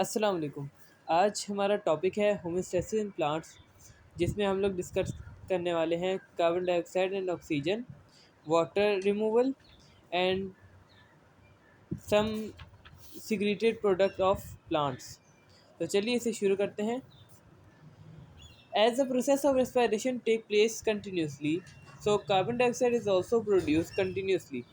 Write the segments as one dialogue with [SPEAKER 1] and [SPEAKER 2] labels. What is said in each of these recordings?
[SPEAKER 1] अस्सलाम वालेकुम। आज हमारा टॉपिक है होमोस्टेसिस इन प्लांट्स, जिसमें हम लोग डिस्कस करने वाले हैं carbon dioxide and oxygen, water removal and some secreted product of plants. तो चलिए इसे शुरू करते हैं। As the process of respiration take place continuously, so carbon dioxide is also produce continuously.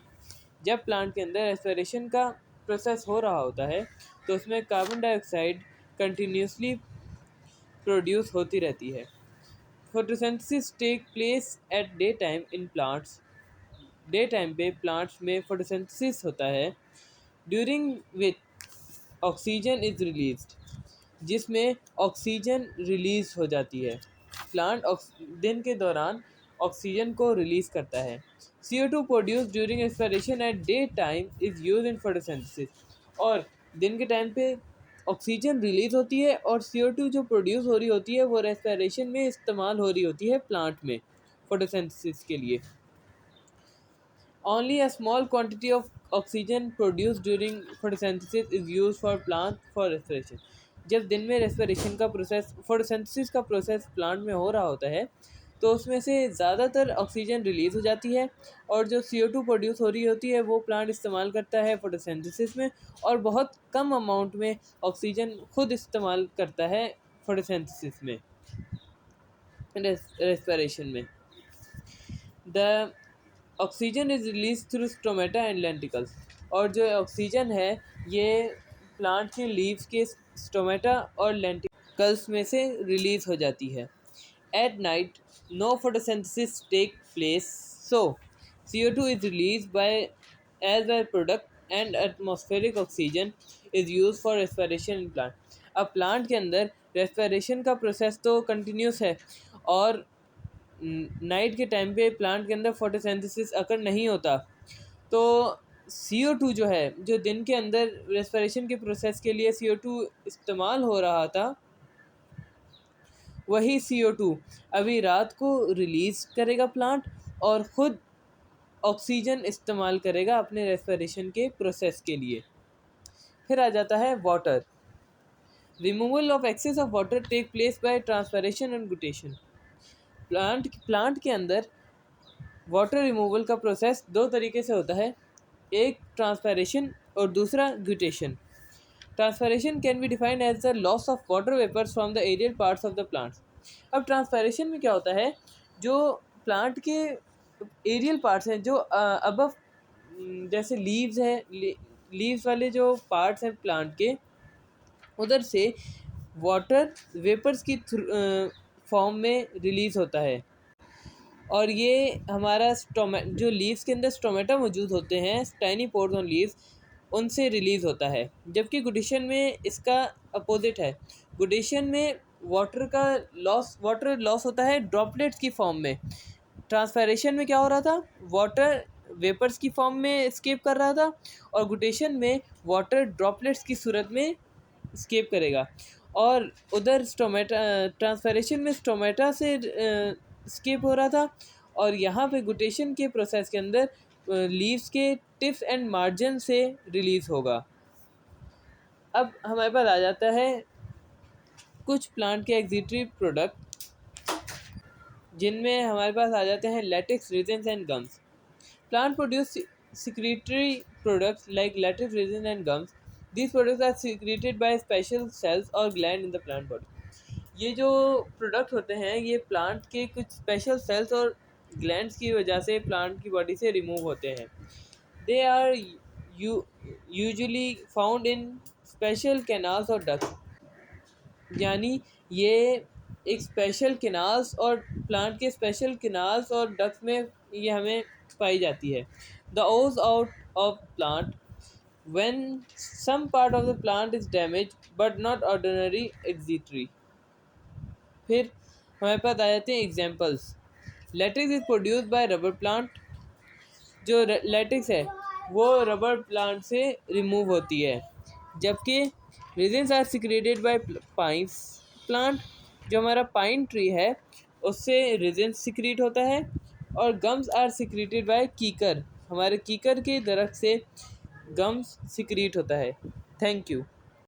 [SPEAKER 1] जब प्लांट के अंदर रेस्पिरेशन का प्रोसेस हो रहा होता है तो उसमें कार्बन डाइऑक्साइड कंटिन्यूसली प्रोड्यूस होती रहती है। Photosynthesis take place at day time in plants. Day time पे प्लांट्स में फोटोसिंथेसिस होता है, during which oxygen is released, जिसमें ऑक्सीजन रिलीज हो जाती है। प्लांट दिन के दौरान ऑक्सीजन को रिलीज करता है। CO2 produce during respiration at day time is use in photosynthesis. और दिन के टाइम पे ऑक्सीजन रिलीज होती है और CO2 जो प्रोड्यूस हो रही होती है वो रेस्पिरेशन में इस्तेमाल हो रही होती है प्लांट में फोटोसिंथेसिस के लिए। Only a small quantity of oxygen produced during photosynthesis is used for plant for respiration. जब दिन में रेस्पिरेशन का प्रोसेस फोटोसिंथेसिस का प्रोसेस प्लांट में हो रहा होता है तो उसमें से ज़्यादातर ऑक्सीजन रिलीज़ हो जाती है और जो CO2 प्रोड्यूस हो रही होती है वो प्लांट इस्तेमाल करता है फोटोसिंथेसिस में, और बहुत कम अमाउंट में ऑक्सीजन खुद इस्तेमाल करता है फोटोसिंथेसिस में, रेस्पिरेशन में। The oxygen is release through stomata and lenticels. और जो ऑक्सीजन है ये प्लांट के लीव्स के स्टोमेटा और लेंटिकल्स में से रिलीज हो जाती है। At night no photosynthesis take place, so CO2 is release by as by product and atmospheric oxygen is use for respiration in plant. अब प्लांट के अंदर रेस्पिरेशन का प्रोसेस तो कंटिन्यूस है और नाइट के टाइम पे प्लांट के अंदर फोटोसिंथेसिस अकर नहीं होता, तो CO2 जो है, जो दिन के अंदर रेस्पिरेशन के प्रोसेस के लिए CO2 इस्तेमाल हो रहा था, वही CO2 अभी रात को रिलीज़ करेगा प्लांट और ख़ुद ऑक्सीजन इस्तेमाल करेगा अपने रेस्पिरेशन के प्रोसेस के लिए। फिर आ जाता है water. Removal of excess of water take place by transpiration and guttation. Plant के अंदर वाटर रिमूवल का प्रोसेस दो तरीके से होता है, एक ट्रांसपैरेशन और दूसरा guttation. Transpiration can be defined as the loss of water vapours from the aerial parts of the plants. अब ट्रांसपैरेशन में क्या होता है, जो प्लांट के एरियल पार्ट्स हैं, जो अबव जैसे लीव्स हैं, लीव्स वाले जो पार्ट्स हैं प्लांट के, उधर से वाटर वेपर्स की फॉर्म में रिलीज़ होता है। और ये हमारा जो लीव्स के अंदर स्टोमेटा मौजूद होते हैं, टाइनी पोर्स ऑन लीव्स, उनसे रिलीज़ होता है। जबकि गुडेशन में इसका अपोजिट है। गुडेशन में वाटर लॉस होता है ड्रॉपलेट्स की फॉर्म में। ट्रांसपैरेशन में क्या हो रहा था, वाटर वेपर्स की फॉर्म में एस्केप कर रहा था और गुटेशन में वाटर ड्रॉपलेट्स की सूरत में एस्केप करेगा। और उधर ट्रांसपैरेशन में स्टोमेटा से स्किप हो रहा था और यहाँ पे गुटेशन के प्रोसेस के अंदर लीव्स के टिप्स एंड मार्जिन से रिलीज़ होगा। अब हमारे पास आ जाता है कुछ प्लांट के एक्सिटरी प्रोडक्ट, जिनमें हमारे पास आ जाते हैं latex, resins and gums. Plant produce secretory products like latex, resin and gums. These products are secreted by special cells or gland in the plant body. ये जो प्रोडक्ट होते हैं ये प्लांट के कुछ स्पेशल सेल्स और ग्लैंड्स की वजह से प्लांट की बॉडी से रिमूव होते हैं। They are usually found in special canals और डक्ट्स। यानी ये एक स्पेशल कैनाल्स और प्लांट के स्पेशल कैनाल्स और डक्ट्स में ये हमें पाई जाती है। The ose out of plant when some part of the plant is damaged but not ordinary exitry। फिर हमारे पास आ जाते हैं examples. Latex is produce by rubber plant. जो लेटेक्स है वो रबर प्लांट से रिमूव होती है। जबकि resins are secreted by pine plant. जो हमारा पाइन ट्री है उससे रेजिन्स सिक्रीट होता है। और गम्स आर सिक्रेटेड बाय कीकर। हमारे कीकर के दरख्त से गम्स सिक्रीट होता है। Thank you.